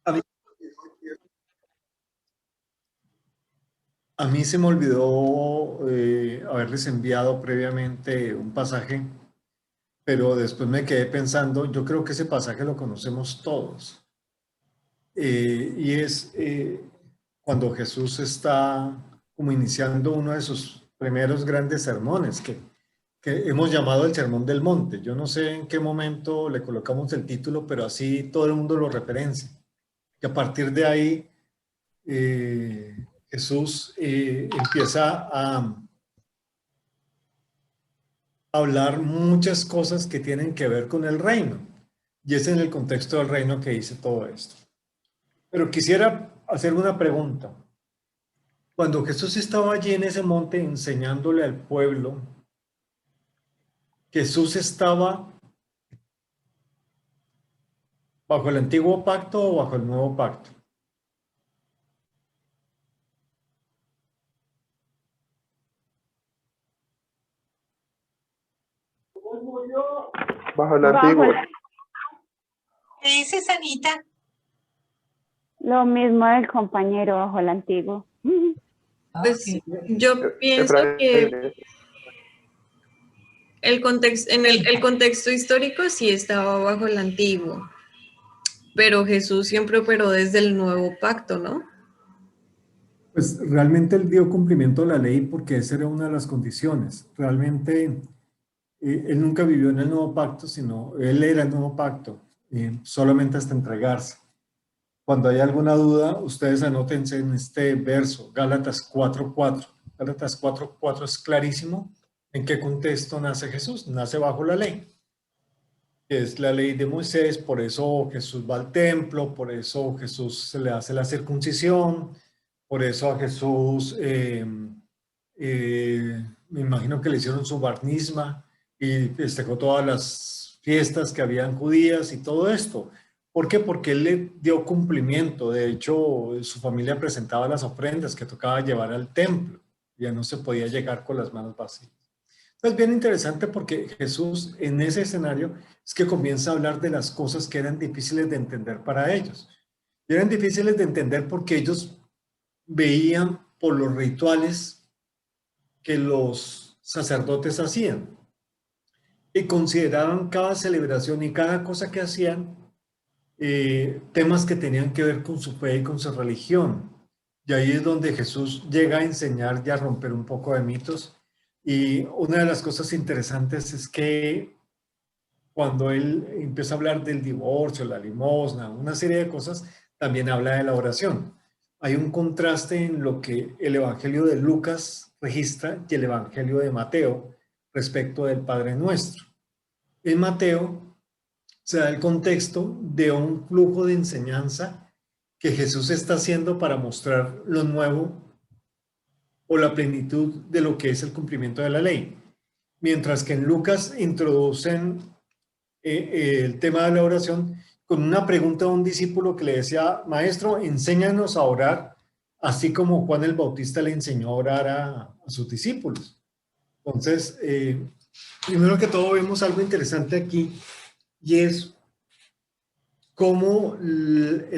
A mí, a mí se me olvidó haberles enviado previamente un pasaje, pero después me quedé pensando, yo creo que ese pasaje lo conocemos todos. Y es cuando Jesús está como iniciando uno de sus primeros grandes sermones, que hemos llamado el Sermón del Monte. Yo no sé en qué momento le colocamos el título, pero así todo el mundo lo referencia. Que a partir de ahí Jesús empieza a hablar muchas cosas que tienen que ver con el reino. Y es en el contexto del reino que dice todo esto. Pero quisiera hacer una pregunta. Cuando Jesús estaba allí en ese monte enseñándole al pueblo, ¿Jesús estaba bajo el antiguo pacto o bajo el nuevo pacto? Bajo el Bajo antiguo. ¿Qué dices, Anita? lo mismo del compañero, bajo el antiguo. Pues Ok. yo pienso que Efraín, el contexto, el contexto histórico sí estaba bajo el antiguo, pero Jesús siempre operó desde el nuevo pacto, ¿no? Pues realmente él dio cumplimiento a la ley porque esa era una de las condiciones. Realmente él nunca vivió en el nuevo pacto, sino él era el nuevo pacto, solamente hasta entregarse. Cuando hay alguna duda, ustedes anótense en este verso, Gálatas 4:4. Gálatas 4:4 es clarísimo en qué contexto nace Jesús. Nace bajo la ley, que es la ley de Moisés, por eso Jesús va al templo, por eso Jesús se le hace la circuncisión, por eso a Jesús me imagino que le hicieron su bar mitzvah y festejó todas las fiestas que habían judías y todo esto. ¿Por qué? Porque él le dio cumplimiento. De hecho, su familia presentaba las ofrendas que tocaba llevar al templo. Ya no se podía llegar con las manos vacías. Es bien interesante porque Jesús en ese escenario es que comienza a hablar de las cosas que eran difíciles de entender para ellos. Y eran difíciles de entender porque ellos veían por los rituales que los sacerdotes hacían y consideraban cada celebración y cada cosa que hacían temas que tenían que ver con su fe y con su religión. Y ahí es donde Jesús llega a enseñar y a romper un poco de mitos. Y una de las cosas interesantes es que cuando él empieza a hablar del divorcio, la limosna, una serie de cosas, también habla de la oración. Hay un contraste en lo que el Evangelio de Lucas registra y el Evangelio de Mateo respecto del Padre Nuestro. En Mateo se da el contexto de un flujo de enseñanza que Jesús está haciendo para mostrar lo nuevo o la plenitud de lo que es el cumplimiento de la ley. Mientras que en Lucas introducen el tema de la oración con una pregunta de un discípulo que le decía, maestro, enséñanos a orar, así como Juan el Bautista le enseñó a orar a sus discípulos. Entonces, primero que todo vemos algo interesante aquí y es cómo el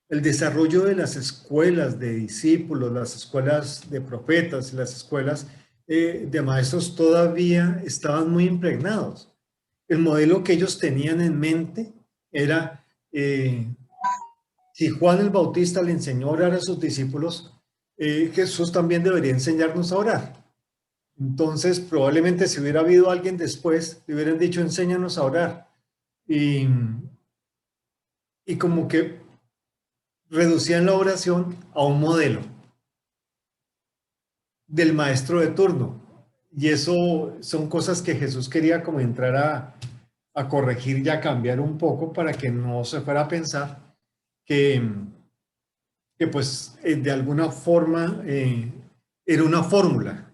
desarrollo de las escuelas de discípulos, las escuelas de profetas, las escuelas de maestros todavía estaban muy impregnados. El modelo que ellos tenían en mente era, si Juan el Bautista le enseñó a orar a sus discípulos, Jesús también debería enseñarnos a orar. Entonces, probablemente si hubiera habido alguien después, le hubieran dicho, enséñanos a orar. Y como que reducían la oración a un modelo del maestro de turno. Y eso son cosas que Jesús quería como entrar a corregir y a cambiar un poco para que no se fuera a pensar que, que pues de alguna forma era una fórmula.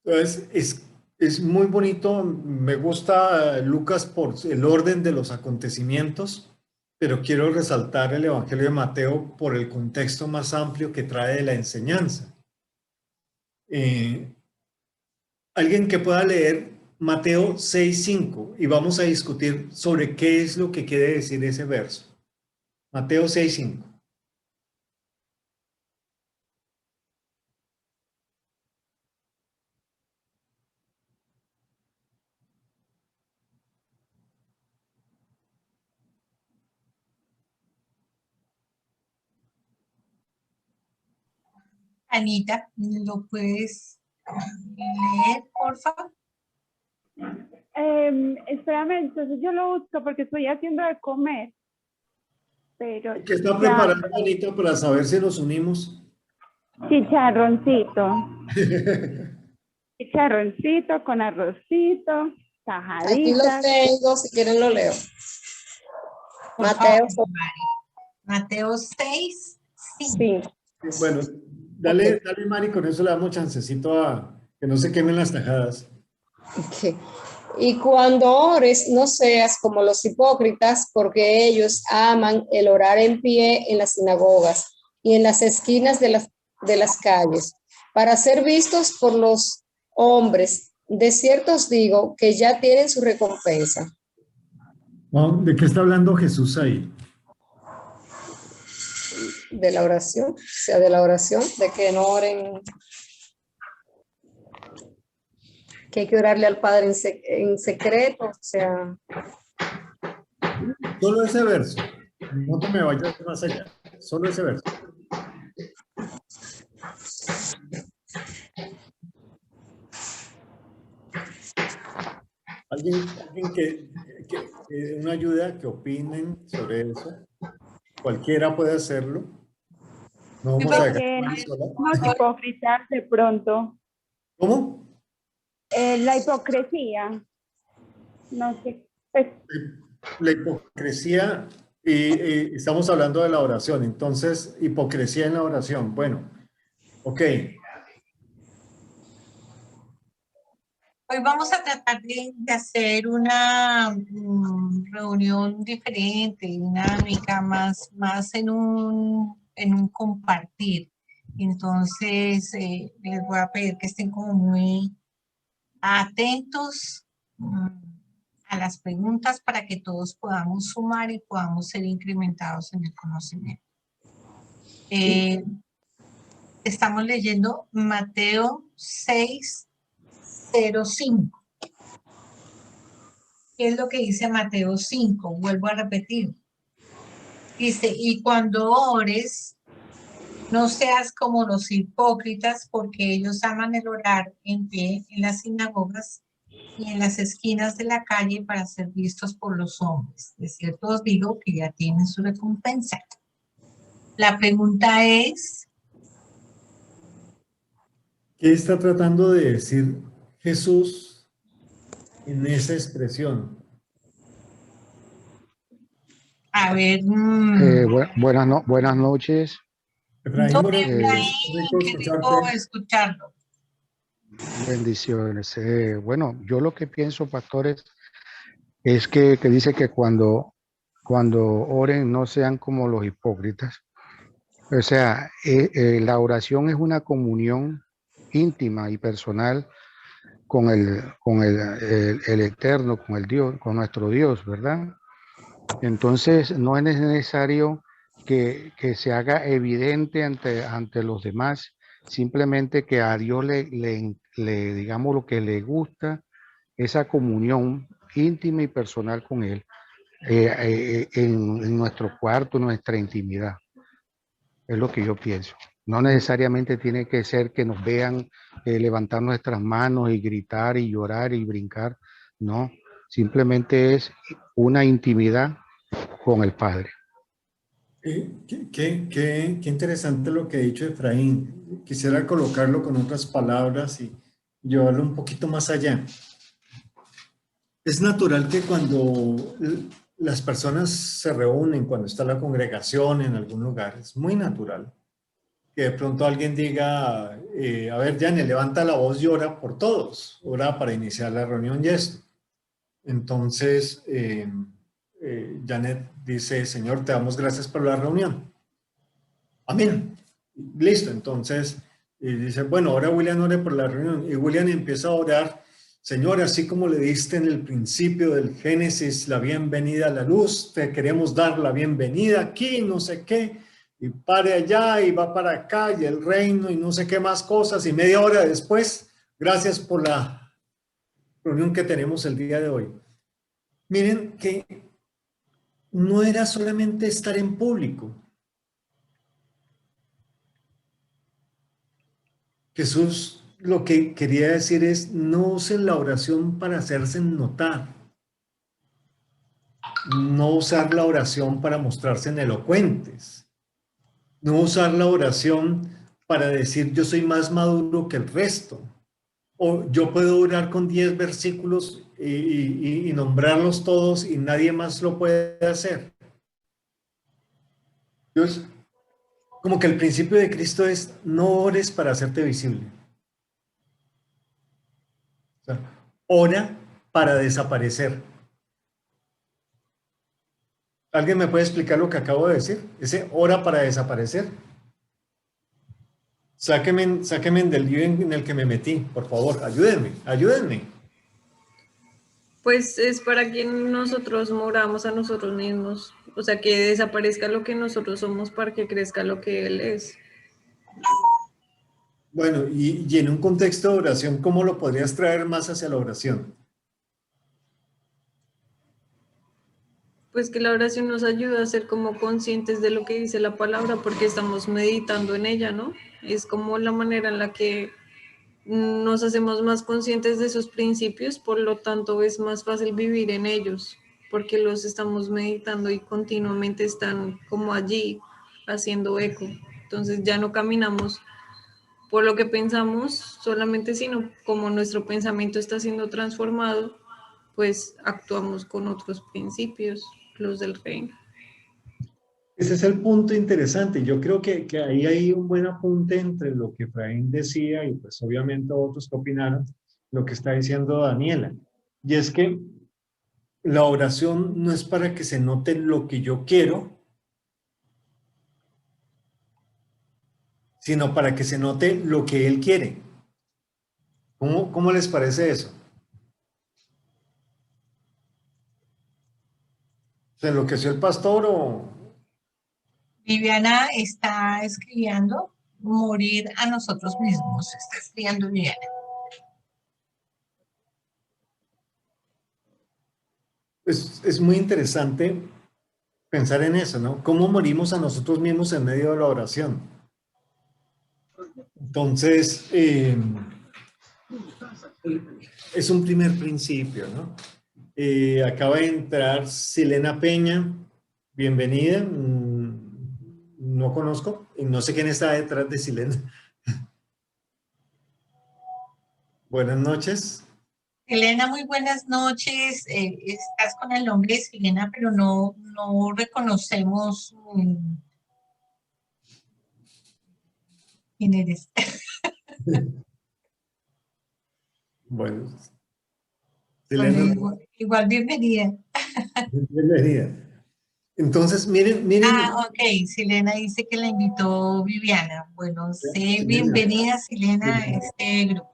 Entonces es muy bonito, me gusta Lucas por el orden de los acontecimientos, pero quiero resaltar el Evangelio de Mateo por el contexto más amplio que trae de la enseñanza. Alguien que pueda leer Mateo 6:5 y vamos a discutir sobre qué es lo que quiere decir ese verso. Mateo 6:5. Anita, ¿lo puedes leer, por favor? Espérame, entonces yo lo busco porque estoy haciendo de comer. Pero ¿Qué está ya, preparando Anita para saber si nos unimos? chicharroncito. Chicharroncito con arrocito, Aquí lo tajaditas. tengo, si quieren lo leo. Por Mateo favor, Mari. Mateo 6, 5. 5. Bueno, dale, dale Mari, con eso le damos chancecito a que no se quemen las tajadas. Ok. Y cuando ores, no seas como los hipócritas, porque ellos aman el orar en pie en las sinagogas y en las esquinas de las calles, para ser vistos por los hombres. De cierto os digo que ya tienen su recompensa. Oh, ¿de qué está hablando Jesús ahí? De la oración, o sea, de la oración, de que no oren, que hay que orarle al Padre en secreto, o sea, Solo ese verso. No te me vayas más allá. Solo ese verso. ¿Alguien una ayuda que opinen sobre eso? Cualquiera puede hacerlo. No vamos a dejar Porque a Mari sola. no hipócritas de pronto. ¿Cómo? La hipocresía. No sé. Pues, La hipocresía, y estamos hablando de la oración, entonces, hipocresía en la oración. Bueno, ok. Hoy vamos a tratar de hacer una reunión diferente, dinámica, más en un compartir. Entonces, les voy a pedir que estén como muy atentos a las preguntas para que todos podamos sumar y podamos ser incrementados en el conocimiento. Estamos leyendo Mateo 6:05. ¿Qué es lo que dice Mateo 5? Vuelvo a repetir. Dice, y cuando ores, no seas como los hipócritas, porque ellos aman el orar en pie en las sinagogas y en las esquinas de la calle para ser vistos por los hombres. De cierto os digo que ya tienen su recompensa. La pregunta es, ¿qué está tratando de decir Jesús en esa expresión? a ver, Buenas noches. Efraín no, Moreno, Efraín, rico qué escucharte. rico escucharlo. Bendiciones. Bueno, yo lo que pienso, pastores, es que dice que cuando oren no sean como los hipócritas. O sea, la oración es una comunión íntima y personal con el Eterno, con el Dios, con nuestro Dios, ¿verdad? Entonces, no es necesario que se haga evidente ante los demás, simplemente que a Dios le digamos lo que le gusta, esa comunión íntima y personal con Él, en nuestro cuarto, nuestra intimidad. Es lo que yo pienso. No necesariamente tiene que ser que nos vean levantar nuestras manos y gritar y llorar y brincar. No, simplemente es una intimidad con el Padre. Qué interesante lo que ha dicho Efraín. Quisiera colocarlo con otras palabras y llevarlo un poquito más allá. Es natural que cuando las personas se reúnen, cuando está la congregación en algún lugar, es muy natural que de pronto alguien diga, a ver, Janet, levanta la voz y ora por todos, ora para iniciar la reunión y esto. Entonces, Janet dice, Señor, te damos gracias por la reunión. Amén. Listo, entonces dice, bueno, ahora William ore por la reunión. Y William empieza a orar Señor, así como le diste en el principio del Génesis la bienvenida a la luz, te queremos dar la bienvenida aquí, no sé qué, y pare allá y va para acá y el reino y no sé qué más cosas, y media hora después, gracias por la reunión que tenemos el día de hoy. Miren que no era solamente estar en público. Jesús lo que quería decir es, no usen la oración para hacerse notar. No usar la oración para mostrarse elocuentes. No usar la oración para decir yo soy más maduro que el resto. O yo puedo orar con 10 versículos y nombrarlos todos y nadie más lo puede hacer. Dios, como que el principio de Cristo es no ores para hacerte visible. O sea, ora para desaparecer. ¿Alguien me puede explicar lo que acabo de decir? Ese ora para desaparecer. Sáquenme del lío en el que me metí, por favor, ayúdenme. Pues es para que nosotros moramos a nosotros mismos, o sea, que desaparezca lo que nosotros somos para que crezca lo que Él es. Bueno, y en un contexto de oración, ¿cómo lo podrías traer más hacia la oración? Pues que la oración nos ayuda a ser como conscientes de lo que dice la palabra porque estamos meditando en ella, ¿no? Es como la manera en la que nos hacemos más conscientes de esos principios, por lo tanto es más fácil vivir en ellos porque los estamos meditando y continuamente están como allí haciendo eco. Entonces ya no caminamos por lo que pensamos solamente, sino como nuestro pensamiento está siendo transformado, pues actuamos con otros principios, los del reino. Ese es el punto interesante. Yo creo que ahí hay un buen apunte entre lo que Efraín decía y pues obviamente otros que opinaron, lo que está diciendo Daniela. Y es que la oración no es para que se note lo que yo quiero, sino para que se note lo que Él quiere. ¿Cómo les parece eso? ¿Se enloqueció el pastor o...? Viviana está escribiendo morir a nosotros mismos. Está escribiendo Viviana. Es muy interesante pensar en eso, ¿no? ¿Cómo morimos a nosotros mismos en medio de la oración? Entonces, es un primer principio, ¿no? Acaba de entrar Silena Peña, bienvenida. No conozco y no sé quién está detrás de Silena. Buenas noches. Elena, muy buenas noches. Estás con el nombre de Silena, pero no reconocemos quién eres. Bueno, Silena, Bueno, igual bienvenida. bienvenida. Entonces, miren. Ok, Silena dice que la invitó Viviana. Bueno, sé Silena, bienvenida, Silena, a este grupo.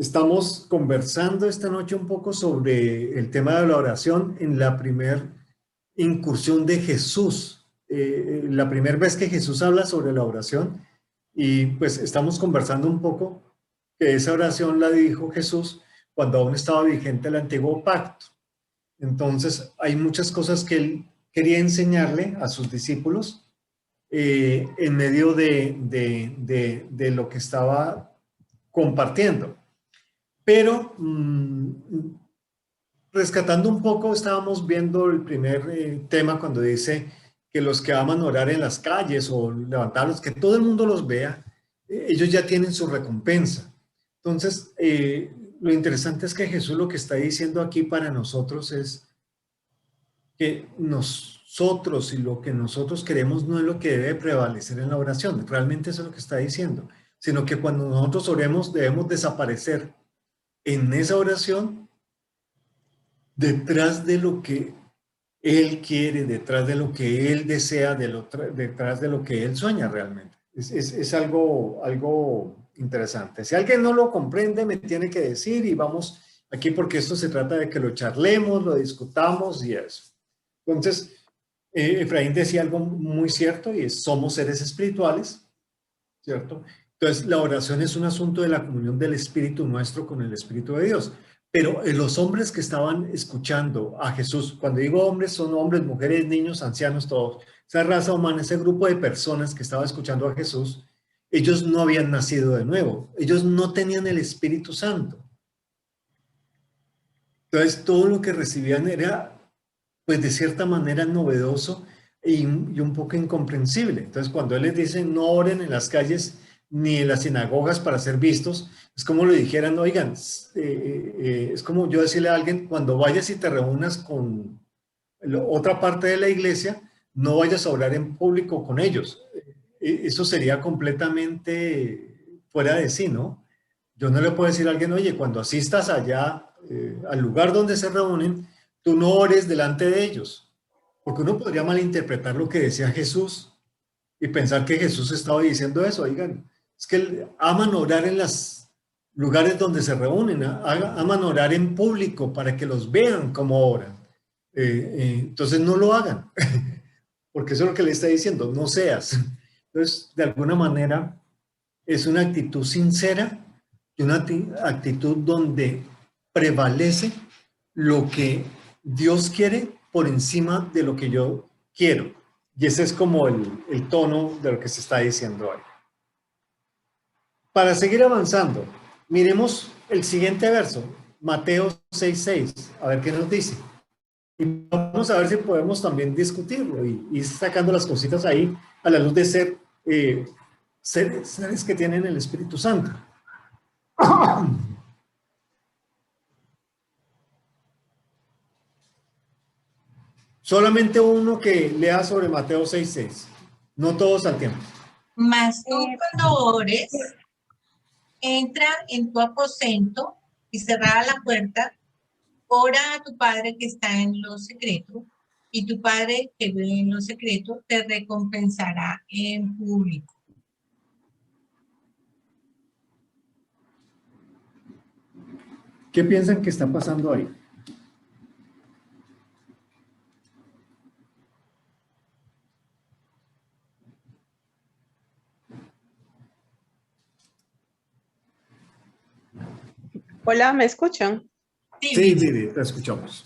estamos conversando esta noche un poco sobre el tema de la oración en la primera incursión de Jesús, la primera vez que Jesús habla sobre la oración, y pues estamos conversando un poco que esa oración la dijo Jesús cuando aún estaba vigente el antiguo pacto. Entonces hay muchas cosas que él quería enseñarle a sus discípulos en medio de lo que estaba compartiendo. Pero rescatando un poco, estábamos viendo el primer tema cuando dice que los que aman orar en las calles o levantarlos, que todo el mundo los vea, ellos ya tienen su recompensa. Entonces, lo interesante es que Jesús lo que está diciendo aquí para nosotros es que nosotros y lo que nosotros queremos no es lo que debe prevalecer en la oración. Realmente eso es lo que está diciendo, sino que cuando nosotros oremos debemos desaparecer en esa oración detrás de lo que Él quiere, detrás de lo que Él desea, detrás de lo que Él sueña realmente. Es algo interesante. Si alguien no lo comprende, me tiene que decir y vamos aquí porque esto se trata de que lo charlemos, lo discutamos y eso. Entonces, Efraín decía algo muy cierto y es, somos seres espirituales, ¿cierto? Entonces, la oración es un asunto de la comunión del espíritu nuestro con el espíritu de Dios. Pero los hombres que estaban escuchando a Jesús, cuando digo hombres, son hombres, mujeres, niños, ancianos, todos. Esa raza humana, ese grupo de personas que estaba escuchando a Jesús, ellos no habían nacido de nuevo. Ellos no tenían el Espíritu Santo. Entonces, todo lo que recibían era, pues, de cierta manera novedoso y un poco incomprensible. Entonces, cuando Él les dice, no oren en las calles ni en las sinagogas para ser vistos, es como le dijeran, oigan, es como yo decirle a alguien, cuando vayas y te reúnas con otra parte de la iglesia, no vayas a orar en público con ellos. Eso sería completamente fuera de sí, ¿no? Yo no le puedo decir a alguien, oye, cuando asistas allá al lugar donde se reúnen, tú no ores delante de ellos, porque uno podría malinterpretar lo que decía Jesús y pensar que Jesús estaba diciendo eso. Oigan, es que aman orar en los lugares donde se reúnen, aman orar en público para que los vean como oran. Entonces no lo hagan, porque eso es lo que le está diciendo, no seas. Entonces, de alguna manera, es una actitud sincera y una actitud donde prevalece lo que Dios quiere por encima de lo que yo quiero. Y ese es como el tono de lo que se está diciendo hoy. Para seguir avanzando, miremos el siguiente verso, Mateo 6:6, a ver qué nos dice. Y vamos a ver si podemos también discutirlo y ir sacando las cositas ahí a la luz de ser seres que tienen el Espíritu Santo. Solamente uno que lea sobre Mateo 6:6, no todos al tiempo. Mas tú cuando ores, entra en tu aposento y cerrada la puerta, ora a tu Padre que está en lo secreto, y tu Padre que ve en lo secreto te recompensará en público. ¿Qué piensan que está pasando ahí? Hola, ¿me escuchan? Sí, te escuchamos.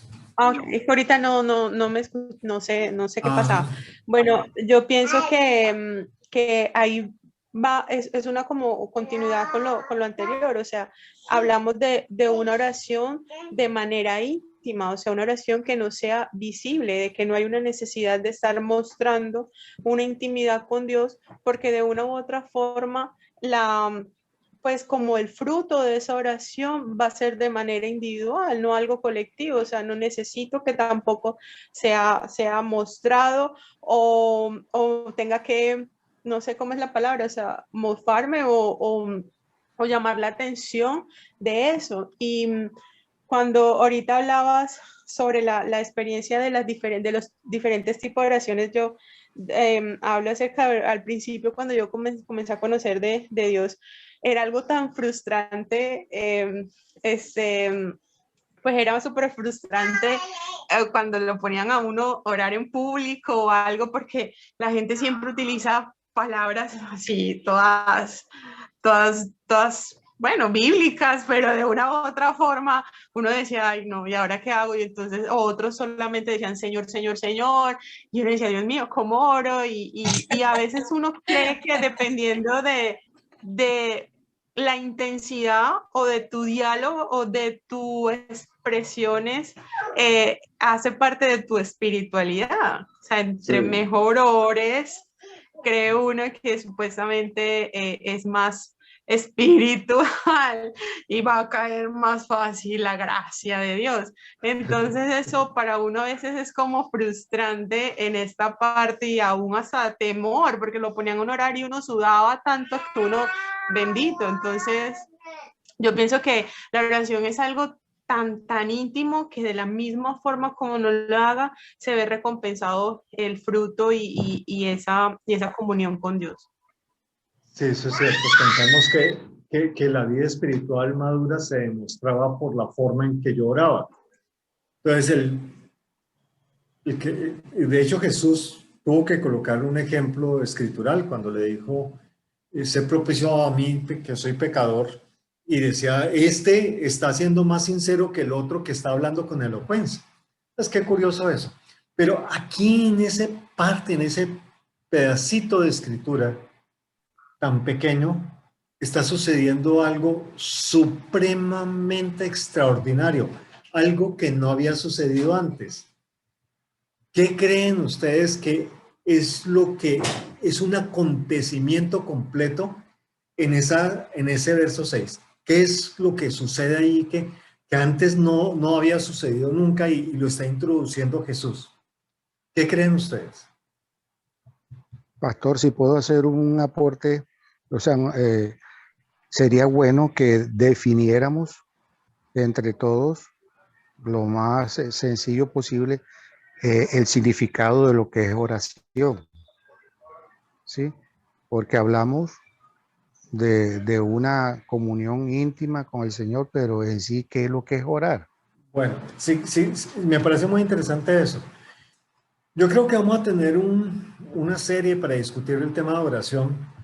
Es que ahorita no sé qué pasaba. Bueno, yo pienso que ahí va, es una como continuidad con lo anterior, o sea, hablamos de una oración de manera íntima, o sea, una oración que no sea visible, de que no hay una necesidad de estar mostrando una intimidad con Dios, porque de una u otra forma pues como el fruto de esa oración va a ser de manera individual, no algo colectivo, o sea, no necesito que tampoco sea mostrado o tenga que, no sé cómo es la palabra, o sea, mofarme o llamar la atención de eso. Y cuando ahorita hablabas sobre la experiencia de los diferentes tipos de oraciones, yo hablo acerca al principio cuando yo comencé a conocer de Dios, era algo tan frustrante, pues era súper frustrante cuando lo ponían a uno orar en público o algo, porque la gente siempre utiliza palabras así, todas, bueno, bíblicas, pero de una u otra forma uno decía, ay no, ¿y ahora qué hago? Y entonces otros solamente decían, Señor, Señor, Señor, y uno decía, Dios mío, ¿cómo oro? Y a veces uno cree que dependiendo de la intensidad o de tu diálogo o de tus expresiones hace parte de tu espiritualidad. O sea, entre mejor ores, cree uno que supuestamente es más espiritual y va a caer más fácil la gracia de Dios. Entonces eso para uno a veces es como frustrante en esta parte y aún hasta temor, porque lo ponían en un horario y uno sudaba tanto que uno bendito. Entonces yo pienso que la oración es algo tan íntimo que de la misma forma como no lo haga, se ve recompensado el fruto y esa comunión con Dios. Sí, eso es cierto. Pensamos que que la vida espiritual madura se demostraba por la forma en que yo oraba. Entonces, de hecho Jesús tuvo que colocar un ejemplo escritural cuando le dijo, sé propicio a mí que soy pecador, y decía, este está siendo más sincero que el otro que está hablando con elocuencia. Es que curioso eso. Pero aquí en ese parte, en ese pedacito de escritura tan pequeño, está sucediendo algo supremamente extraordinario, algo que no había sucedido antes. ¿Qué creen ustedes que es lo que es un acontecimiento completo en ese verso 6? ¿Qué es lo que sucede ahí que antes no había sucedido nunca y lo está introduciendo Jesús? ¿Qué creen ustedes? Pastor, si puedo hacer un aporte, o sea, sería bueno que definiéramos entre todos lo más sencillo posible el significado de lo que es oración, ¿sí? Porque hablamos de una comunión íntima con el Señor, pero en sí, ¿qué es lo que es orar? Bueno, sí, me parece muy interesante eso. Yo creo que vamos a tener una serie para discutir el tema de oración.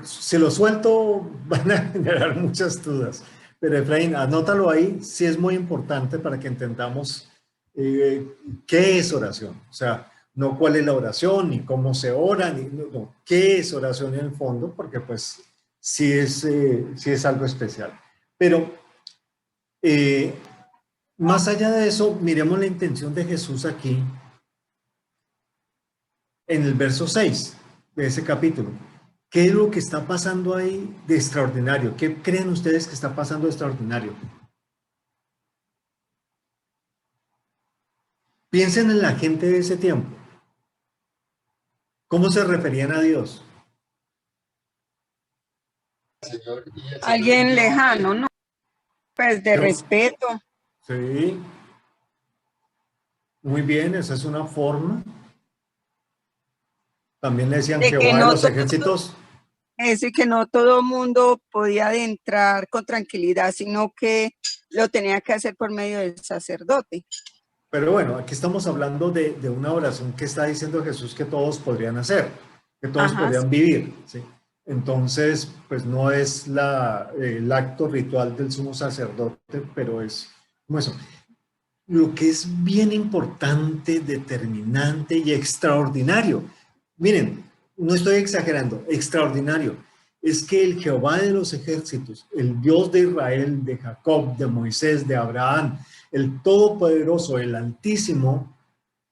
Si lo suelto, van a generar muchas dudas. Pero Efraín, anótalo ahí, sí es muy importante para que entendamos qué es oración. O sea, no cuál es la oración, ni cómo se ora, no, qué es oración en el fondo, porque pues sí es algo especial. Pero más allá de eso, miremos la intención de Jesús aquí en el verso 6 de ese capítulo. ¿Qué es lo que está pasando ahí de extraordinario? ¿Qué creen ustedes que está pasando de extraordinario? Piensen en la gente de ese tiempo. ¿Cómo se referían a Dios? Alguien lejano, ¿no? Pues de respeto. Sí. Muy bien, esa es una forma. También le decían Jehová de los ejércitos. Eso, y que no todo mundo podía adentrar con tranquilidad, sino que lo tenía que hacer por medio del sacerdote. Pero bueno, aquí estamos hablando de una oración que está diciendo Jesús que todos podrían hacer, que todos podrían vivir, ¿sí? Entonces, pues no es el acto ritual del sumo sacerdote, pero es como eso. Lo que es bien importante, determinante y extraordinario, miren, no estoy exagerando, extraordinario, es que el Jehová de los ejércitos, el Dios de Israel, de Jacob, de Moisés, de Abraham, el Todopoderoso, el Altísimo,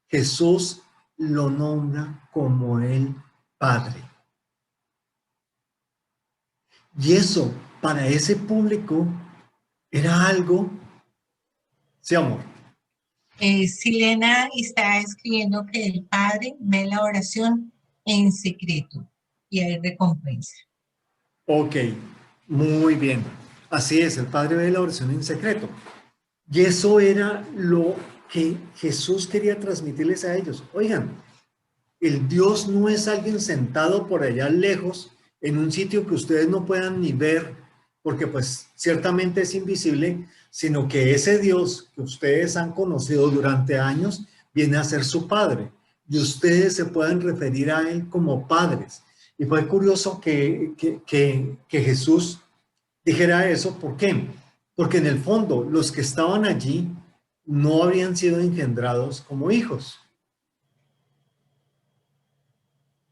Jesús lo nombra como el Padre. Y eso, para ese público, era algo, sí, amor. Silena está escribiendo que el Padre ve la oración en secreto y hay recompensa. Ok, muy bien. Así es, el Padre ve la oración en secreto. Y eso era lo que Jesús quería transmitirles a ellos. Oigan, el Dios no es alguien sentado por allá lejos, en un sitio que ustedes no puedan ni ver, porque pues ciertamente es invisible, sino que ese Dios que ustedes han conocido durante años viene a ser su Padre. Y ustedes se pueden referir a Él como padres. Y fue curioso que Jesús dijera eso. ¿Por qué? Porque en el fondo los que estaban allí no habían sido engendrados como hijos.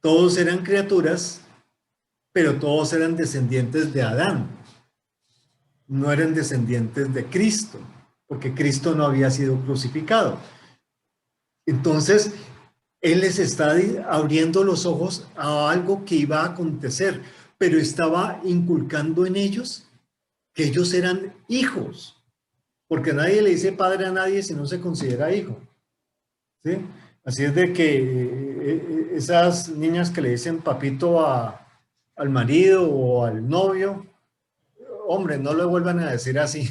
Todos eran criaturas, pero todos eran descendientes de Adán. No eran descendientes de Cristo, porque Cristo no había sido crucificado. Entonces, Él les está abriendo los ojos a algo que iba a acontecer, pero estaba inculcando en ellos que ellos eran hijos, porque nadie le dice padre a nadie si no se considera hijo. ¿Sí? Así es de que esas niñas que le dicen papito al marido o al novio, hombre, no lo vuelvan a decir así,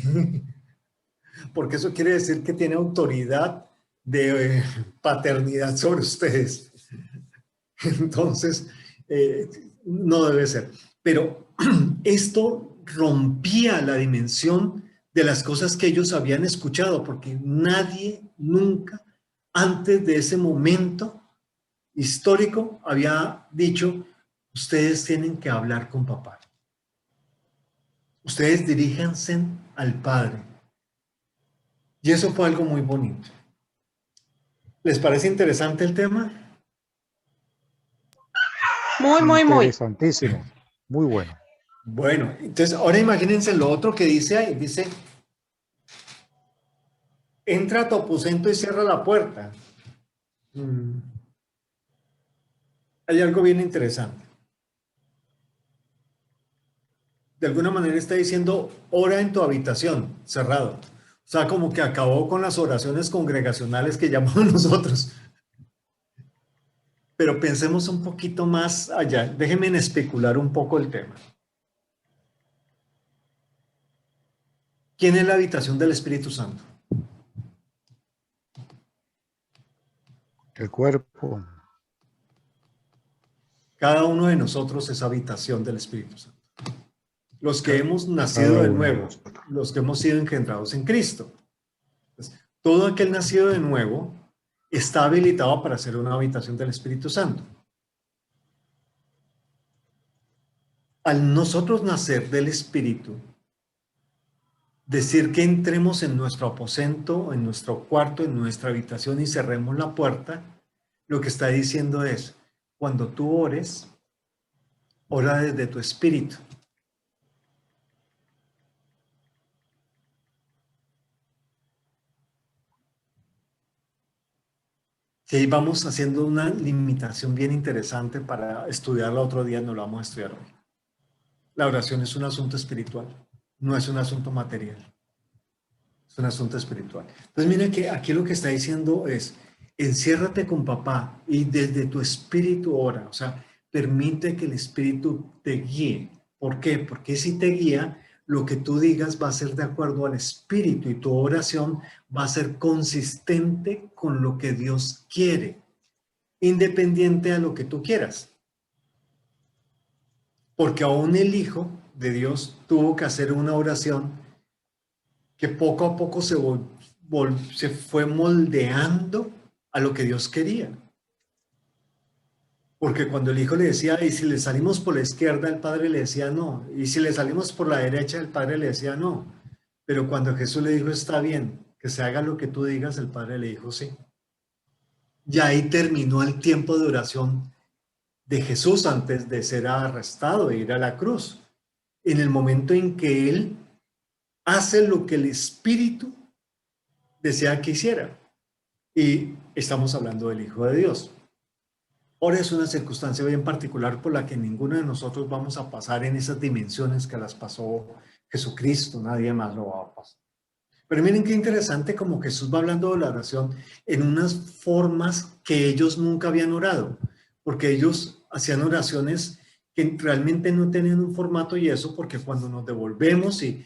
porque eso quiere decir que tiene autoridad de paternidad sobre ustedes. Entonces, no debe ser. Pero esto rompía la dimensión de las cosas que ellos habían escuchado, porque nadie nunca antes de ese momento histórico había dicho, ustedes tienen que hablar con papá. Ustedes diríjanse al Padre. Y eso fue algo muy bonito. ¿Les parece interesante el tema? Muy. Interesantísimo. Muy bueno. Bueno, entonces ahora imagínense lo otro que dice ahí. Dice, entra a tu aposento y cierra la puerta. Hay algo bien interesante. De alguna manera está diciendo, ora en tu habitación, cerrado. O sea, como que acabó con las oraciones congregacionales que llamamos nosotros. Pero pensemos un poquito más allá. Déjenme especular un poco el tema. ¿Quién es la habitación del Espíritu Santo? El cuerpo. Cada uno de nosotros es habitación del Espíritu Santo. Los que hemos nacido de nuevo, los que hemos sido engendrados en Cristo. Entonces, todo aquel nacido de nuevo está habilitado para ser una habitación del Espíritu Santo. Al nosotros nacer del Espíritu, decir que entremos en nuestro aposento, en nuestro cuarto, en nuestra habitación y cerremos la puerta, lo que está diciendo es, cuando tú ores, ora desde tu espíritu. Y ahí vamos haciendo una limitación bien interesante para estudiarla otro día, no la vamos a estudiar hoy. La oración es un asunto espiritual, no es un asunto material. Es un asunto espiritual. Entonces mira que aquí lo que está diciendo es, enciérrate con papá y desde tu espíritu ora. O sea, permite que el espíritu te guíe. ¿Por qué? Porque si te guía, lo que tú digas va a ser de acuerdo al espíritu y tu oración va a ser consistente con lo que Dios quiere, independiente a lo que tú quieras. Porque aún el Hijo de Dios tuvo que hacer una oración que poco a poco se fue moldeando a lo que Dios quería. Porque cuando el Hijo le decía, y si le salimos por la izquierda, el Padre le decía no. Y si le salimos por la derecha, el Padre le decía no. Pero cuando Jesús le dijo, está bien, que se haga lo que tú digas, el Padre le dijo sí. Y ahí terminó el tiempo de oración de Jesús antes de ser arrestado e ir a la cruz. En el momento en que Él hace lo que el Espíritu desea que hiciera. Y estamos hablando del Hijo de Dios. Ahora es una circunstancia bien particular por la que ninguno de nosotros vamos a pasar en esas dimensiones que las pasó Jesucristo, nadie más lo va a pasar. Pero miren qué interesante como Jesús va hablando de la oración en unas formas que ellos nunca habían orado, porque ellos hacían oraciones que realmente no tenían un formato y eso porque cuando nos devolvemos y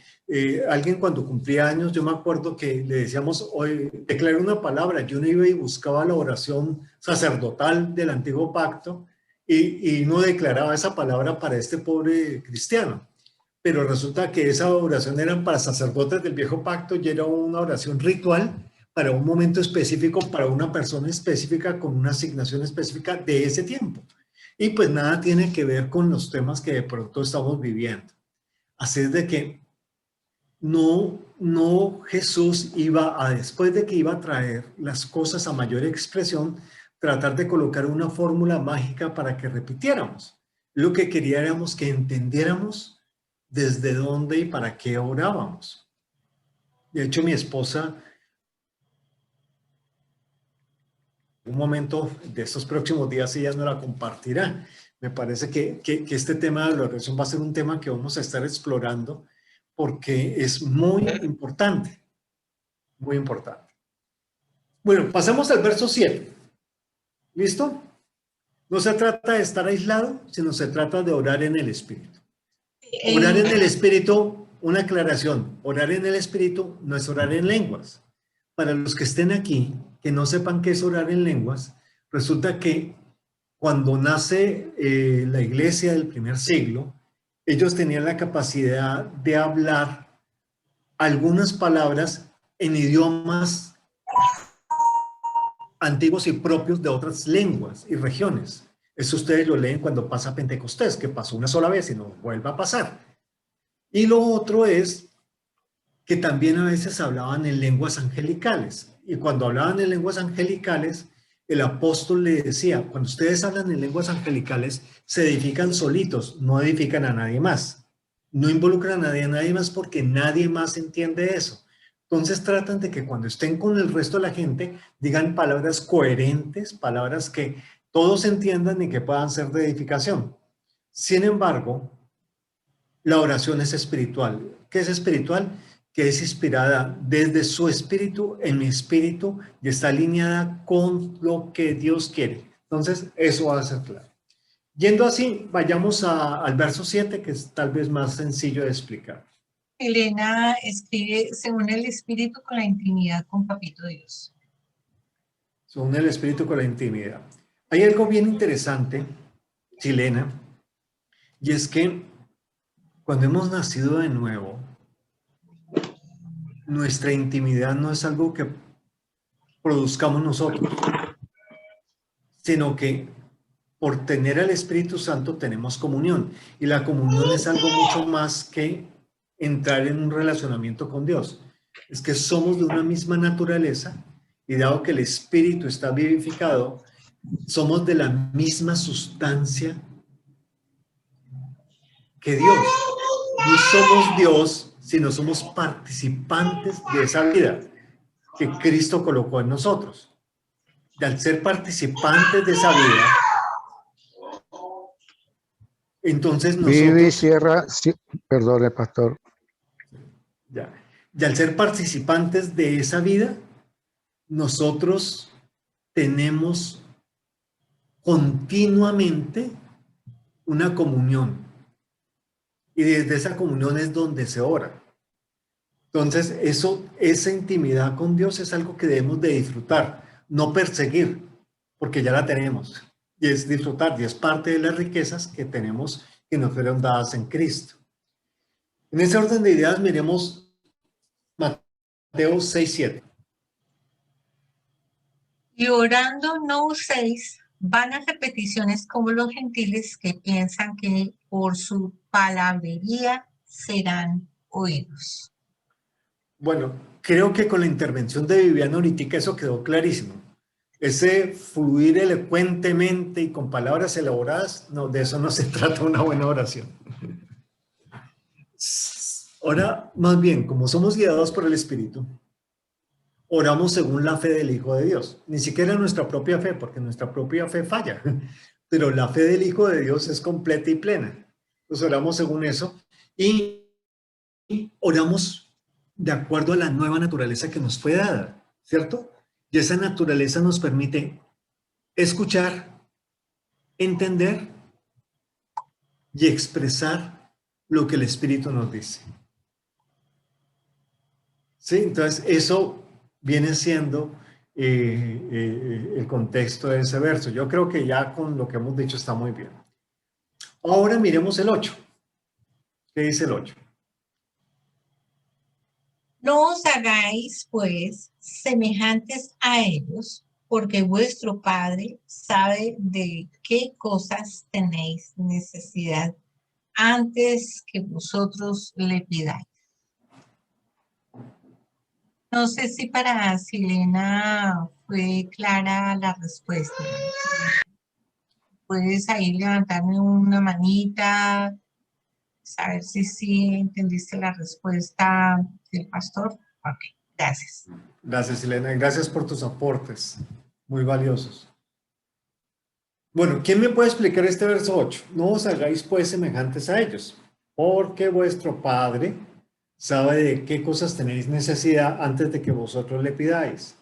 alguien cuando cumplía años, yo me acuerdo que le decíamos, hoy declaré una palabra, yo no iba y buscaba la oración sacerdotal del antiguo pacto y no declaraba esa palabra para este pobre cristiano. Pero resulta que esa oración era para sacerdotes del viejo pacto y era una oración ritual para un momento específico, para una persona específica con una asignación específica de ese tiempo. Y pues nada tiene que ver con los temas que de pronto estamos viviendo. Así es de que no Jesús iba a, después de que iba a traer las cosas a mayor expresión, tratar de colocar una fórmula mágica para que repitiéramos. Lo que queríamos que entendiéramos desde dónde y para qué orábamos. De hecho, mi esposa, en un momento de estos próximos días, ella no la compartirá. Me parece que este tema de la oración va a ser un tema que vamos a estar explorando porque es muy importante, muy importante. Bueno, pasemos al verso 7. ¿Listo? No se trata de estar aislado, sino se trata de orar en el Espíritu. Orar en el Espíritu, una aclaración, orar en el Espíritu no es orar en lenguas. Para los que estén aquí, que no sepan qué es orar en lenguas, resulta que cuando nace la iglesia del primer siglo, ellos tenían la capacidad de hablar algunas palabras en idiomas antiguos y propios de otras lenguas y regiones. Eso ustedes lo leen cuando pasa Pentecostés, que pasó una sola vez y no vuelve a pasar. Y lo otro es que también a veces hablaban en lenguas angelicales. Y cuando hablaban en lenguas angelicales, el apóstol le decía, cuando ustedes hablan en lenguas angelicales, se edifican solitos, no edifican a nadie más. No involucran a nadie más porque nadie más entiende eso. Entonces tratan de que cuando estén con el resto de la gente, digan palabras coherentes, palabras que todos entiendan y que puedan ser de edificación. Sin embargo, la oración es espiritual. ¿Qué es espiritual? Que es inspirada desde su espíritu en mi espíritu y está alineada con lo que Dios quiere. Entonces, eso va a ser claro. Yendo así, vayamos al verso 7, que es tal vez más sencillo de explicar. Elena escribe, según el espíritu con la intimidad con Papito Dios. Según el espíritu con la intimidad. Hay algo bien interesante, Silena, y es que cuando hemos nacido de nuevo, nuestra intimidad no es algo que produzcamos nosotros, sino que por tener al Espíritu Santo tenemos comunión. Y la comunión es algo mucho más que entrar en un relacionamiento con Dios. Es que somos de una misma naturaleza y dado que el Espíritu está vivificado, somos de la misma sustancia que Dios. No somos Dios, sino somos participantes de esa vida que Cristo colocó en nosotros. Y al ser participantes de esa vida, entonces nosotros... Vive y cierra, sí, perdone, pastor. Ya. Y al ser participantes de esa vida, nosotros tenemos continuamente una comunión. Y desde esa comunión es donde se ora. Entonces, esa intimidad con Dios es algo que debemos de disfrutar, no perseguir, porque ya la tenemos. Y es disfrutar, y es parte de las riquezas que tenemos, que nos fueron dadas en Cristo. En ese orden de ideas, miremos Mateo 6:7. Y orando no uséis vanas repeticiones como los gentiles que piensan que por su palabrería serán oídos. Bueno, creo que con la intervención de Viviana ahorita eso quedó clarísimo. Ese fluir elocuentemente y con palabras elaboradas, no, de eso no se trata una buena oración. Ahora, más bien, como somos guiados por el Espíritu, oramos según la fe del Hijo de Dios. Ni siquiera nuestra propia fe, porque nuestra propia fe falla, pero la fe del Hijo de Dios es completa y plena. Entonces oramos según eso y oramos de acuerdo a la nueva naturaleza que nos fue dada, ¿cierto? Y esa naturaleza nos permite escuchar, entender y expresar lo que el Espíritu nos dice. ¿Sí? Entonces, eso viene siendo el contexto de ese verso. Yo creo que ya con lo que hemos dicho está muy bien. Ahora miremos el 8. ¿Qué dice el 8? No os hagáis, pues, semejantes a ellos, porque vuestro Padre sabe de qué cosas tenéis necesidad antes que vosotros le pidáis. No sé si para Silena fue clara la respuesta. Puedes ahí levantarme una manita, saber si sí entendiste la respuesta del pastor. Ok, gracias. Gracias, Elena. Gracias por tus aportes, muy valiosos. Bueno, ¿quién me puede explicar este verso 8? No os hagáis pues semejantes a ellos, porque vuestro Padre sabe de qué cosas tenéis necesidad antes de que vosotros le pidáis.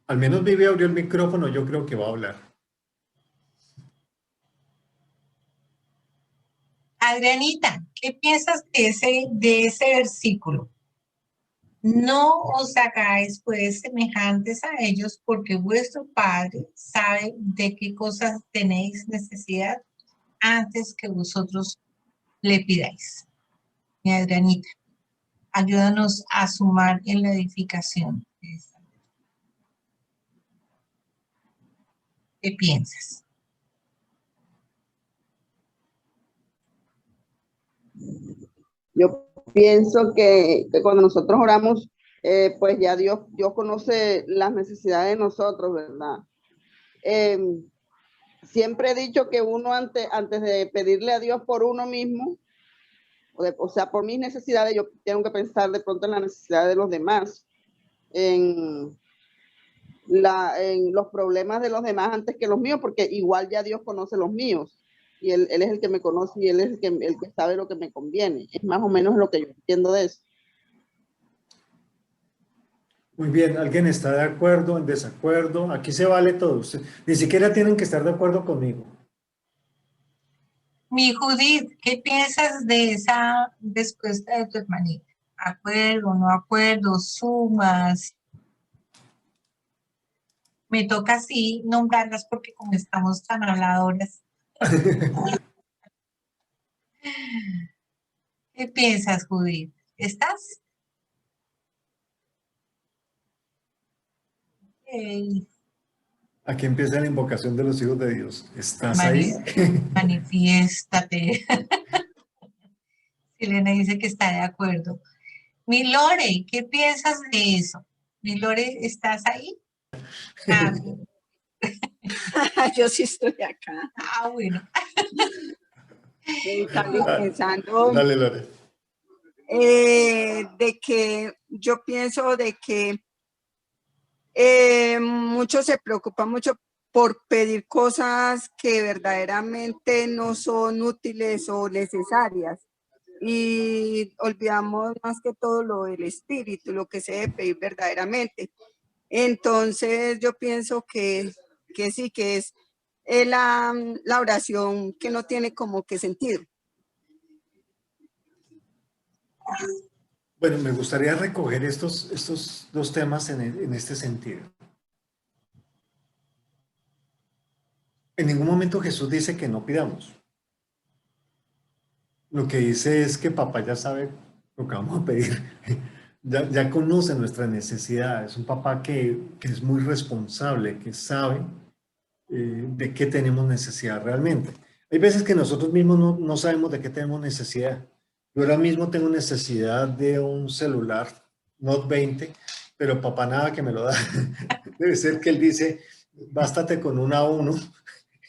Al menos Vivi abrió el micrófono, yo creo que va a hablar. Adrianita, ¿qué piensas de ese versículo? No os hagáis pues semejantes a ellos, porque vuestro Padre sabe de qué cosas tenéis necesidad antes que vosotros le pidáis. Mi Adrianita, ayúdanos a sumar en la edificación. ¿Qué piensas? Yo pienso que cuando nosotros oramos, pues ya Dios conoce las necesidades de nosotros, ¿verdad? Siempre he dicho que uno antes de pedirle a Dios por uno mismo, o sea, por mis necesidades, yo tengo que pensar de pronto en la necesidad de los demás, en los problemas de los demás antes que los míos, porque igual ya Dios conoce los míos. Y él es el que me conoce y él es el que sabe lo que me conviene. Es más o menos lo que yo entiendo de eso. Muy bien, ¿alguien está de acuerdo, en desacuerdo? Aquí se vale todo. Ni siquiera tienen que estar de acuerdo conmigo. Mi Judith, ¿qué piensas de esa respuesta de tu hermanita? ¿Acuerdo, no acuerdo, sumas? Me toca así nombrarlas porque como estamos tan habladoras. ¿Qué piensas, Judith? ¿Estás? Okay. Aquí empieza la invocación de los hijos de Dios. ¿Estás ahí? Manifiéstate. Elena dice que está de acuerdo. Mi Lore, ¿qué piensas de eso? Mi Lore, ¿estás ahí? Ah, Yo sí estoy acá. Bueno. También pensando Dale, Lore. de que yo pienso de que muchos se preocupan mucho por pedir cosas que verdaderamente no son útiles o necesarias y olvidamos más que todo lo del espíritu, lo que se debe pedir verdaderamente. Entonces yo pienso que sí, que es la oración que no tiene como que sentido. Bueno, me gustaría recoger estos dos temas en este sentido. En ningún momento Jesús dice que no pidamos. Lo que dice es que papá ya sabe lo que vamos a pedir. Ya conoce nuestras necesidades. Es un papá que es muy responsable, que sabe de qué tenemos necesidad realmente. Hay veces que nosotros mismos no sabemos de qué tenemos necesidad. Yo ahora mismo tengo necesidad de un celular Note 20, pero papá nada que me lo da. Debe ser que él dice, bástate con un A1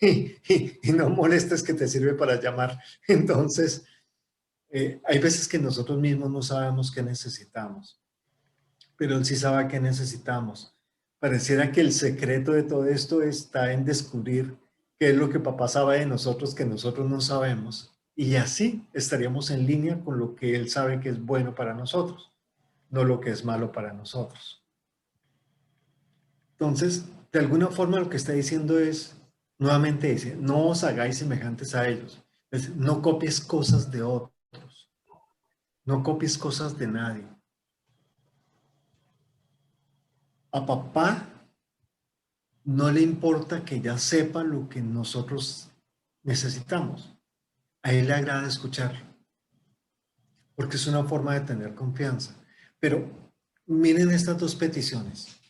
y no molestes que te sirve para llamar. Entonces, hay veces que nosotros mismos no sabemos qué necesitamos, pero él sí sabe qué necesitamos. Pareciera que el secreto de todo esto está en descubrir qué es lo que papá sabe de nosotros que nosotros no sabemos. Y así estaríamos en línea con lo que él sabe que es bueno para nosotros, no lo que es malo para nosotros. Entonces, de alguna forma lo que está diciendo es, nuevamente dice, no os hagáis semejantes a ellos. Es, no copies cosas de otros. No copies cosas de nadie. A papá no le importa que ya sepa lo que nosotros necesitamos. A él le agrada escucharlo, porque es una forma de tener confianza. Pero miren estas dos peticiones.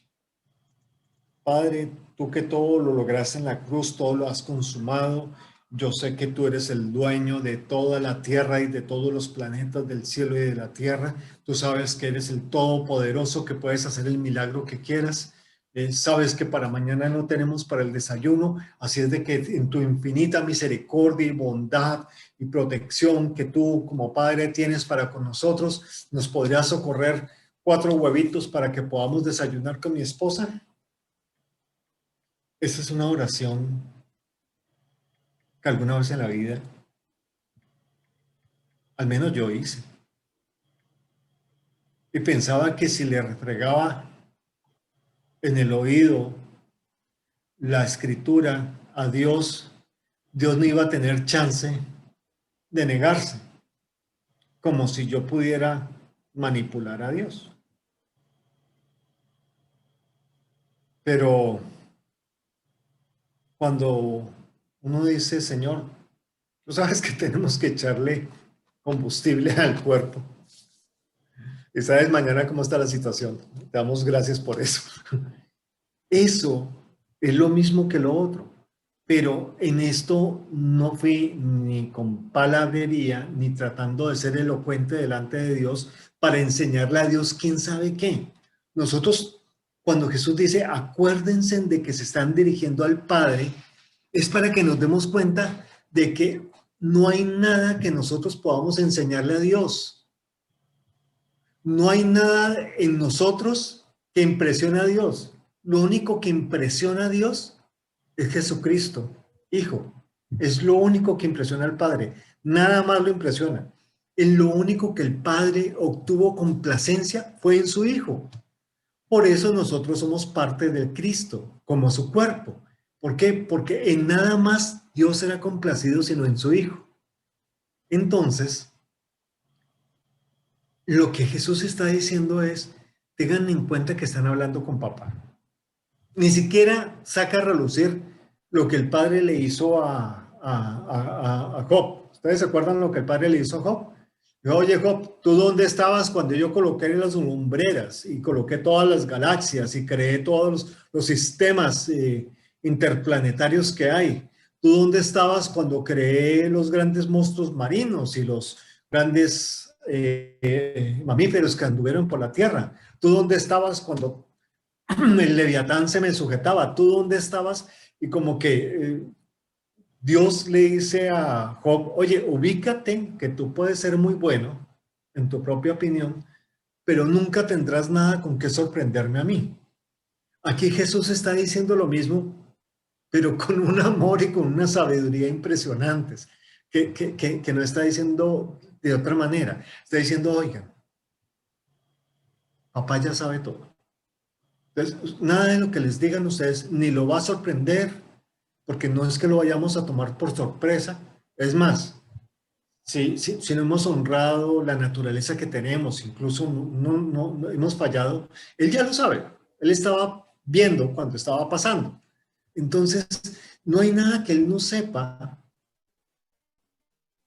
Padre, tú que todo lo lograste en la cruz, todo lo has consumado. Yo sé que tú eres el dueño de toda la tierra y de todos los planetas del cielo y de la tierra. Tú sabes que eres el todopoderoso, que puedes hacer el milagro que quieras. Sabes que para mañana no tenemos para el desayuno, así es de que en tu infinita misericordia y bondad y protección que tú como Padre tienes para con nosotros, nos podrías socorrer 4 huevitos para que podamos desayunar con mi esposa. Esa es una oración que alguna vez en la vida, al menos yo hice. Y pensaba que si le refregaba en el oído la escritura a Dios, Dios no iba a tener chance de negarse, como si yo pudiera manipular a Dios. Pero cuando uno dice, Señor, tú sabes que tenemos que echarle combustible al cuerpo. Y sabes mañana cómo está la situación. Te damos gracias por eso. Eso es lo mismo que lo otro. Pero en esto no fui ni con palabrería, ni tratando de ser elocuente delante de Dios para enseñarle a Dios quién sabe qué. Nosotros, cuando Jesús dice, acuérdense de que se están dirigiendo al Padre, es para que nos demos cuenta de que no hay nada que nosotros podamos enseñarle a Dios. No hay nada en nosotros que impresione a Dios. Lo único que impresiona a Dios es Jesucristo, Hijo. Es lo único que impresiona al Padre. Nada más lo impresiona. Es lo único que el Padre obtuvo complacencia fue en su Hijo. Por eso nosotros somos parte del Cristo, como su cuerpo. ¿Por qué? Porque en nada más Dios será complacido sino en su Hijo. Entonces, lo que Jesús está diciendo es, tengan en cuenta que están hablando con papá. Ni siquiera saca a relucir lo que el padre le hizo a Job. ¿Ustedes se acuerdan lo que el padre le hizo a Job? Dijo, oye Job, ¿tú dónde estabas cuando yo coloqué las lumbreras y coloqué todas las galaxias y creé todos los sistemas interplanetarios que hay? ¿Tú dónde estabas cuando creé los grandes monstruos marinos y los grandes mamíferos que anduvieron por la tierra? ¿Tú dónde estabas cuando el Leviatán se me sujetaba? ¿Tú dónde estabas? Y como que Dios le dice a Job, oye, ubícate que tú puedes ser muy bueno en tu propia opinión, pero nunca tendrás nada con qué sorprenderme a mí. Aquí Jesús está diciendo lo mismo, pero con un amor y con una sabiduría impresionantes, que no está diciendo de otra manera. Está diciendo, oigan, papá ya sabe todo. Entonces, nada de lo que les digan ustedes ni lo va a sorprender, porque no es que lo vayamos a tomar por sorpresa. Es más, si no hemos honrado la naturaleza que tenemos, incluso no hemos fallado, él ya lo sabe. Él estaba viendo cuando estaba pasando. Entonces, no hay nada que él no sepa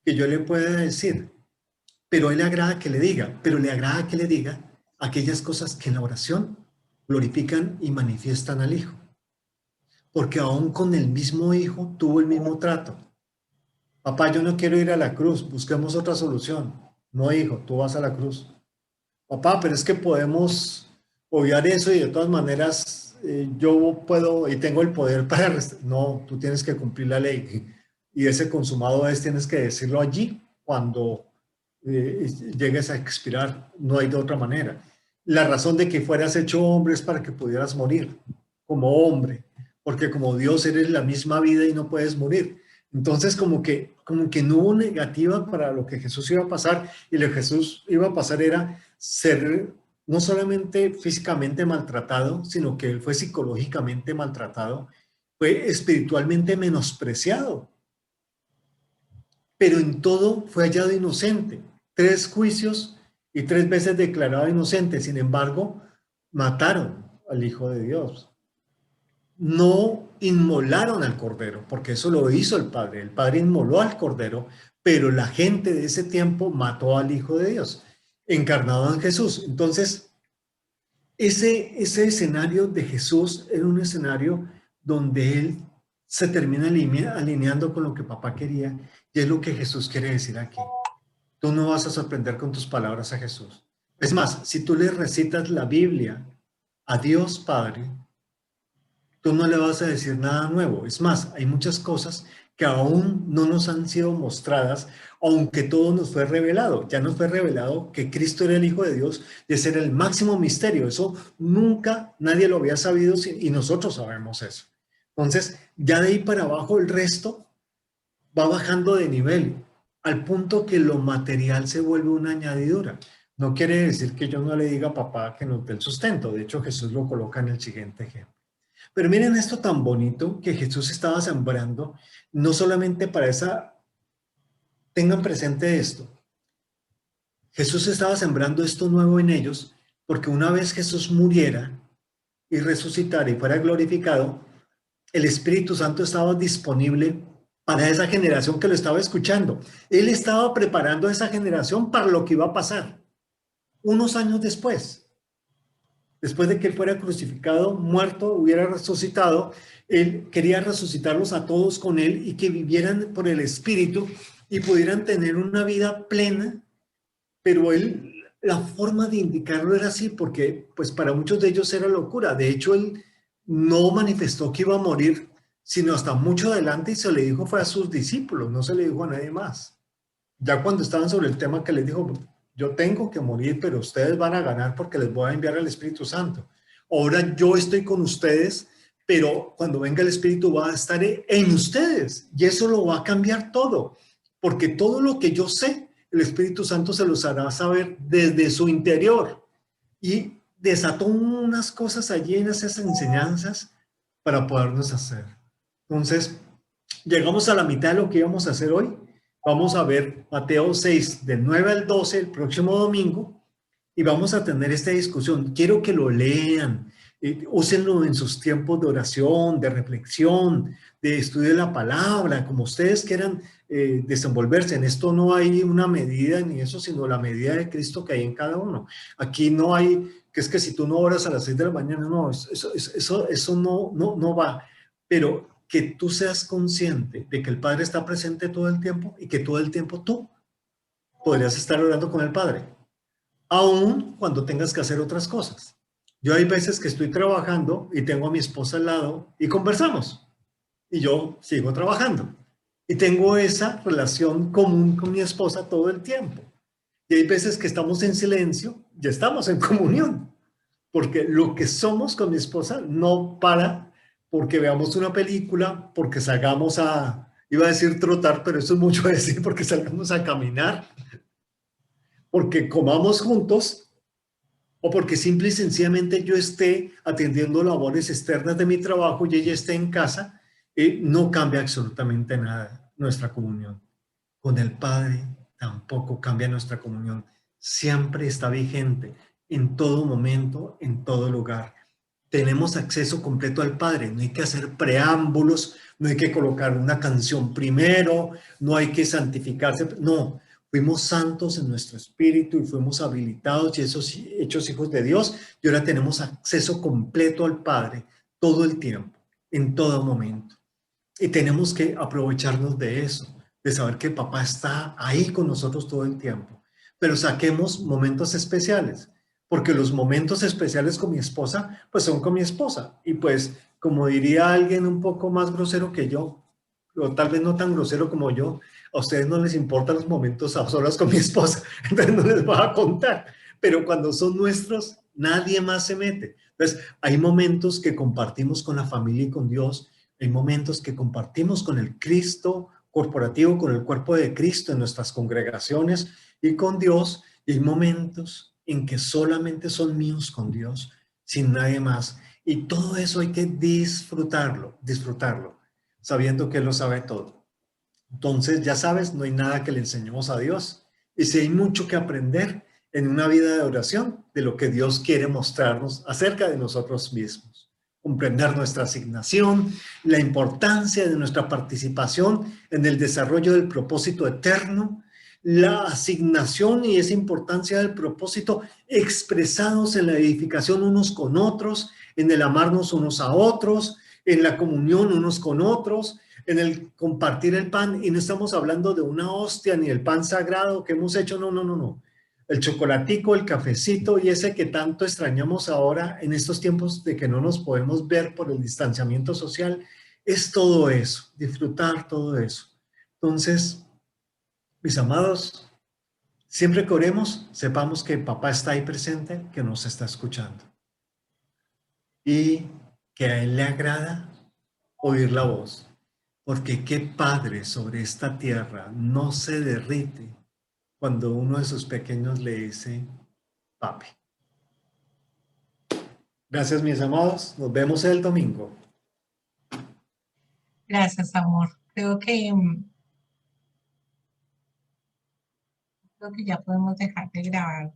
que yo le pueda decir, pero a él le agrada que le diga, pero le agrada que le diga aquellas cosas que en la oración glorifican y manifiestan al Hijo. Porque aún con el mismo Hijo tuvo el mismo trato. Papá, yo no quiero ir a la cruz, busquemos otra solución. No, hijo, tú vas a la cruz. Papá, pero es que podemos obviar eso y de todas maneras yo puedo y tengo el poder para... No, tú tienes que cumplir la ley. Y ese consumado es, tienes que decirlo allí cuando llegues a expirar. No hay de otra manera. La razón de que fueras hecho hombre es para que pudieras morir como hombre, porque como Dios eres la misma vida y no puedes morir. Entonces como que no hubo negativa para lo que Jesús iba a pasar, y lo que Jesús iba a pasar era ser no solamente físicamente maltratado, sino que él fue psicológicamente maltratado, fue espiritualmente menospreciado, pero en todo fue hallado inocente. 3 juicios y 3 veces declarado inocente. Sin embargo, mataron al Hijo de Dios. No inmolaron al Cordero, porque eso lo hizo el Padre. El Padre inmoló al Cordero, pero la gente de ese tiempo mató al Hijo de Dios, encarnado en Jesús. Entonces, ese escenario de Jesús era un escenario donde él se termina alineando con lo que papá quería, y es lo que Jesús quiere decir aquí. Tú no vas a sorprender con tus palabras a Jesús. Es más, si tú le recitas la Biblia a Dios Padre, tú no le vas a decir nada nuevo. Es más, hay muchas cosas que aún no nos han sido mostradas, aunque todo nos fue revelado. Ya nos fue revelado que Cristo era el Hijo de Dios, y ese era el máximo misterio. Eso nunca nadie lo había sabido, y nosotros sabemos eso. Entonces, ya de ahí para abajo el resto va bajando de nivel, al punto que lo material se vuelve una añadidura. No quiere decir que yo no le diga a papá que nos dé el sustento. De hecho, Jesús lo coloca en el siguiente ejemplo. Pero miren esto tan bonito que Jesús estaba sembrando, no solamente para esa tengan presente esto. Jesús estaba sembrando esto nuevo en ellos, porque una vez Jesús muriera y resucitara y fuera glorificado, el Espíritu Santo estaba disponible para esa generación que lo estaba escuchando. Él estaba preparando a esa generación para lo que iba a pasar unos años después. Después de que él fuera crucificado, muerto, hubiera resucitado, él quería resucitarlos a todos con él y que vivieran por el Espíritu y pudieran tener una vida plena, pero él, la forma de indicarlo era así, porque pues para muchos de ellos era locura. De hecho, él no manifestó que iba a morir, sino hasta mucho adelante, y se le dijo fue a sus discípulos, no se le dijo a nadie más. Ya cuando estaban sobre el tema, que les dijo, yo tengo que morir, pero ustedes van a ganar porque les voy a enviar al Espíritu Santo. Ahora yo estoy con ustedes, pero cuando venga el Espíritu va a estar en ustedes, y eso lo va a cambiar todo, porque todo lo que yo sé, el Espíritu Santo se los hará saber desde su interior. Y desató unas cosas allí en esas enseñanzas para podernos hacer. Entonces, llegamos a la mitad de lo que íbamos a hacer hoy. Vamos a ver Mateo 6, del 9 al 12, el próximo domingo, y vamos a tener esta discusión. Quiero que lo lean, úsenlo en sus tiempos de oración, de reflexión, de estudio de la palabra, como ustedes quieran desenvolverse. En esto no hay una medida ni eso, sino la medida de Cristo que hay en cada uno. Aquí no hay, que es que si tú no oras a las 6 de la mañana, no, eso no va. Pero que tú seas consciente de que el Padre está presente todo el tiempo y que todo el tiempo tú podrías estar orando con el Padre, aún cuando tengas que hacer otras cosas. Yo hay veces que estoy trabajando y tengo a mi esposa al lado y conversamos, y yo sigo trabajando. Y tengo esa relación común con mi esposa todo el tiempo. Y hay veces que estamos en silencio y estamos en comunión, porque lo que somos con mi esposa no para porque veamos una película, porque salgamos a, iba a decir trotar, pero eso es mucho decir, porque salgamos a caminar, porque comamos juntos, o porque simple y sencillamente yo esté atendiendo labores externas de mi trabajo y ella esté en casa, no cambia absolutamente nada nuestra comunión. Con el Padre tampoco cambia nuestra comunión. Siempre está vigente, en todo momento, en todo lugar. Tenemos acceso completo al Padre, no hay que hacer preámbulos, no hay que colocar una canción primero, no hay que santificarse, no, fuimos santos en nuestro espíritu y fuimos habilitados y esos hechos hijos de Dios, y ahora tenemos acceso completo al Padre todo el tiempo, en todo momento. Y tenemos que aprovecharnos de eso, de saber que papá está ahí con nosotros todo el tiempo, pero saquemos momentos especiales. Porque los momentos especiales con mi esposa, pues son con mi esposa. Y pues, como diría alguien un poco más grosero que yo, o tal vez no tan grosero como yo, a ustedes no les importan los momentos a solas con mi esposa, entonces no les voy a contar. Pero cuando son nuestros, nadie más se mete. Entonces, hay momentos que compartimos con la familia y con Dios, hay momentos que compartimos con el Cristo corporativo, con el cuerpo de Cristo en nuestras congregaciones y con Dios, y hay momentos en que solamente son míos con Dios, sin nadie más. Y todo eso hay que disfrutarlo, sabiendo que Él lo sabe todo. Entonces, ya sabes, no hay nada que le enseñemos a Dios. Y si hay mucho que aprender en una vida de oración, de lo que Dios quiere mostrarnos acerca de nosotros mismos. Comprender nuestra asignación, la importancia de nuestra participación en el desarrollo del propósito eterno, la asignación y esa importancia del propósito expresados en la edificación unos con otros, en el amarnos unos a otros, en la comunión unos con otros, en el compartir el pan. Y no estamos hablando de una hostia ni el pan sagrado que hemos hecho, no. El chocolatico, el cafecito y ese que tanto extrañamos ahora en estos tiempos de que no nos podemos ver por el distanciamiento social, es todo eso, disfrutar todo eso. Entonces, mis amados, siempre que oremos, sepamos que papá está ahí presente, que nos está escuchando. Y que a él le agrada oír la voz. Porque qué padre sobre esta tierra no se derrite cuando uno de sus pequeños le dice, papi. Gracias, mis amados. Nos vemos el domingo. Gracias, amor. Creo que Creo que ya podemos dejar de grabar.